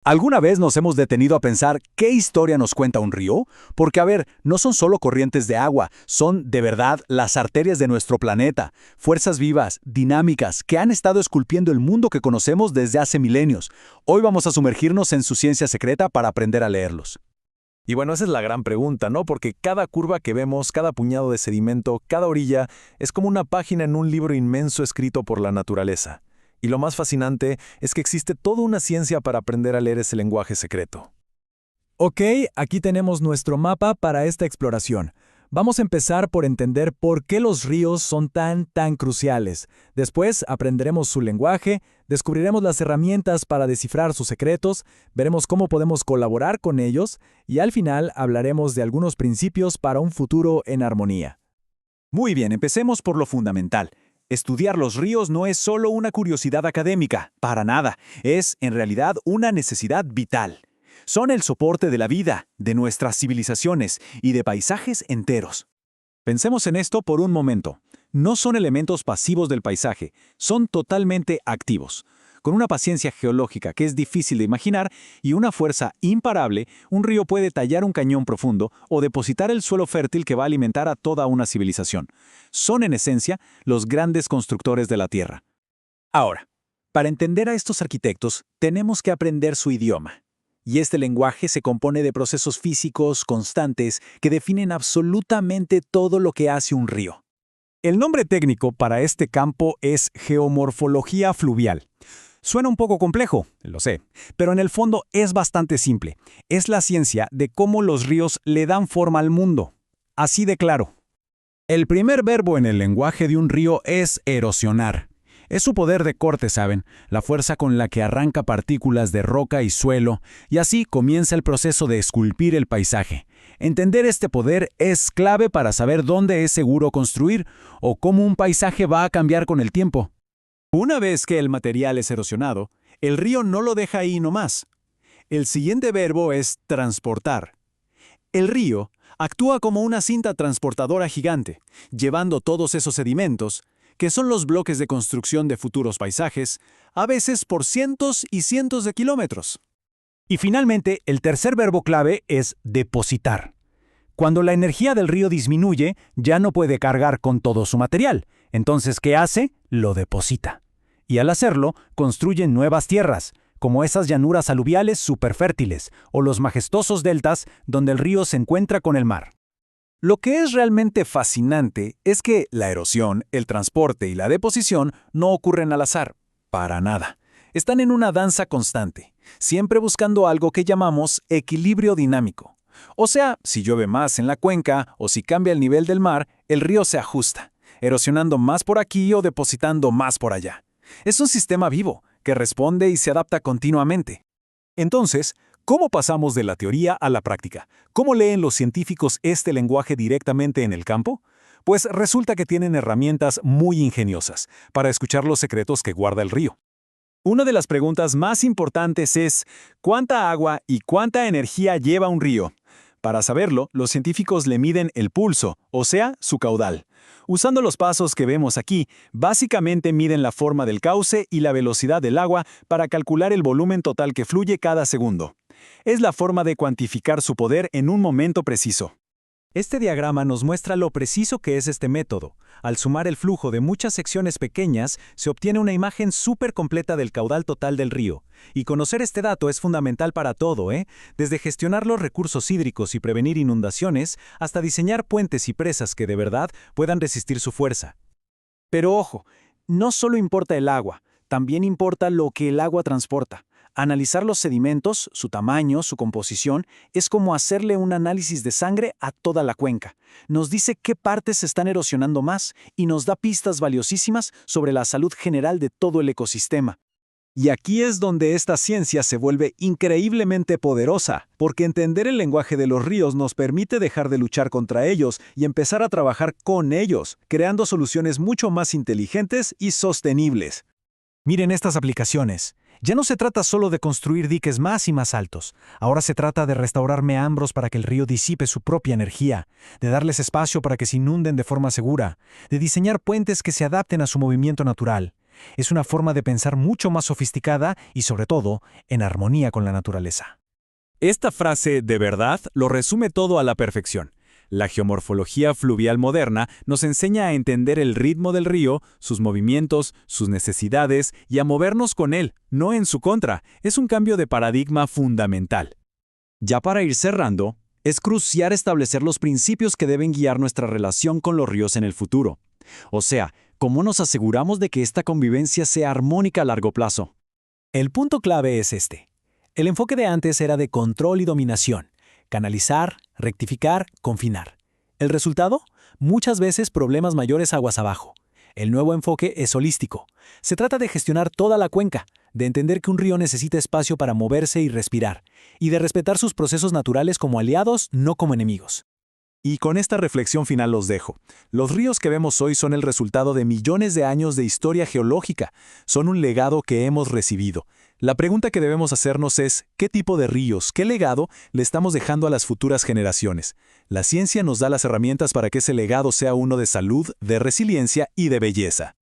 ¿Alguna vez nos hemos detenido a pensar qué historia nos cuenta un río? Porque, a ver, no son solo corrientes de agua, son, de verdad, las arterias de nuestro planeta, fuerzas vivas, dinámicas, que han estado esculpiendo el mundo que conocemos desde hace milenios. Hoy vamos a sumergirnos en su ciencia secreta para aprender a leerlos. Y bueno, esa es la gran pregunta, ¿no? Porque cada curva que vemos, cada puñado de sedimento, cada orilla, es como una página en un libro inmenso escrito por la naturaleza. Y lo más fascinante es que existe toda una ciencia para aprender a leer ese lenguaje secreto. Ok, aquí tenemos nuestro mapa para esta exploración. Vamos a empezar por entender por qué los ríos son tan cruciales. Después aprenderemos su lenguaje, descubriremos las herramientas para descifrar sus secretos, veremos cómo podemos colaborar con ellos y al final hablaremos de algunos principios para un futuro en armonía. Muy bien, empecemos por lo fundamental. Estudiar los ríos no es solo una curiosidad académica, para nada. Es, en realidad, una necesidad vital. Son el soporte de la vida, de nuestras civilizaciones y de paisajes enteros. Pensemos en esto por un momento. No son elementos pasivos del paisaje, son totalmente activos. Con una paciencia geológica que es difícil de imaginar y una fuerza imparable, un río puede tallar un cañón profundo o depositar el suelo fértil que va a alimentar a toda una civilización. Son, en esencia, los grandes constructores de la Tierra. Ahora, para entender a estos arquitectos, tenemos que aprender su idioma. Y este lenguaje se compone de procesos físicos constantes que definen absolutamente todo lo que hace un río. El nombre técnico para este campo es geomorfología fluvial. Suena un poco complejo, lo sé, pero en el fondo es bastante simple. Es la ciencia de cómo los ríos le dan forma al mundo. Así de claro. El primer verbo en el lenguaje de un río es erosionar. Es su poder de corte, ¿saben? La fuerza con la que arranca partículas de roca y suelo, y así comienza el proceso de esculpir el paisaje. Entender este poder es clave para saber dónde es seguro construir o cómo un paisaje va a cambiar con el tiempo. Una vez que el material es erosionado, el río no lo deja ahí nomás. El siguiente verbo es transportar. El río actúa como una cinta transportadora gigante, llevando todos esos sedimentos, que son los bloques de construcción de futuros paisajes, a veces por cientos y cientos de kilómetros. Y finalmente, el tercer verbo clave es depositar. Cuando la energía del río disminuye, ya no puede cargar con todo su material. Entonces, ¿qué hace? Lo deposita. Y al hacerlo, construyen nuevas tierras, como esas llanuras aluviales superfértiles o los majestuosos deltas donde el río se encuentra con el mar. Lo que es realmente fascinante es que la erosión, el transporte y la deposición no ocurren al azar, para nada. Están en una danza constante, siempre buscando algo que llamamos equilibrio dinámico. O sea, si llueve más en la cuenca o si cambia el nivel del mar, el río se ajusta, erosionando más por aquí o depositando más por allá. Es un sistema vivo, que responde y se adapta continuamente. Entonces, ¿cómo pasamos de la teoría a la práctica? ¿Cómo leen los científicos este lenguaje directamente en el campo? Pues resulta que tienen herramientas muy ingeniosas para escuchar los secretos que guarda el río. Una de las preguntas más importantes es, ¿cuánta agua y cuánta energía lleva un río? Para saberlo, los científicos le miden el pulso, o sea, su caudal. Usando los pasos que vemos aquí, básicamente miden la forma del cauce y la velocidad del agua para calcular el volumen total que fluye cada segundo. Es la forma de cuantificar su poder en un momento preciso. Este diagrama nos muestra lo preciso que es este método. Al sumar el flujo de muchas secciones pequeñas, se obtiene una imagen súper completa del caudal total del río. Y conocer este dato es fundamental para todo, Desde gestionar los recursos hídricos y prevenir inundaciones, hasta diseñar puentes y presas que de verdad puedan resistir su fuerza. Pero ojo, no solo importa el agua, también importa lo que el agua transporta. Analizar los sedimentos, su tamaño, su composición, es como hacerle un análisis de sangre a toda la cuenca. Nos dice qué partes se están erosionando más y nos da pistas valiosísimas sobre la salud general de todo el ecosistema. Y aquí es donde esta ciencia se vuelve increíblemente poderosa, porque entender el lenguaje de los ríos nos permite dejar de luchar contra ellos y empezar a trabajar con ellos, creando soluciones mucho más inteligentes y sostenibles. Miren estas aplicaciones. Ya no se trata solo de construir diques más y más altos. Ahora se trata de restaurar meandros para que el río disipe su propia energía, de darles espacio para que se inunden de forma segura, de diseñar puentes que se adapten a su movimiento natural. Es una forma de pensar mucho más sofisticada y, sobre todo, en armonía con la naturaleza. Esta frase, de verdad, lo resume todo a la perfección. La geomorfología fluvial moderna nos enseña a entender el ritmo del río, sus movimientos, sus necesidades y a movernos con él, no en su contra. Es un cambio de paradigma fundamental. Ya para ir cerrando, es crucial establecer los principios que deben guiar nuestra relación con los ríos en el futuro. O sea, ¿cómo nos aseguramos de que esta convivencia sea armónica a largo plazo? El punto clave es este. El enfoque de antes era de control y dominación. Canalizar, rectificar, confinar. ¿El resultado? Muchas veces problemas mayores aguas abajo. El nuevo enfoque es holístico. Se trata de gestionar toda la cuenca, de entender que un río necesita espacio para moverse y respirar, y de respetar sus procesos naturales como aliados, no como enemigos. Y con esta reflexión final los dejo. Los ríos que vemos hoy son el resultado de millones de años de historia geológica. Son un legado que hemos recibido. La pregunta que debemos hacernos es, ¿qué tipo de ríos, qué legado le estamos dejando a las futuras generaciones? La ciencia nos da las herramientas para que ese legado sea uno de salud, de resiliencia y de belleza.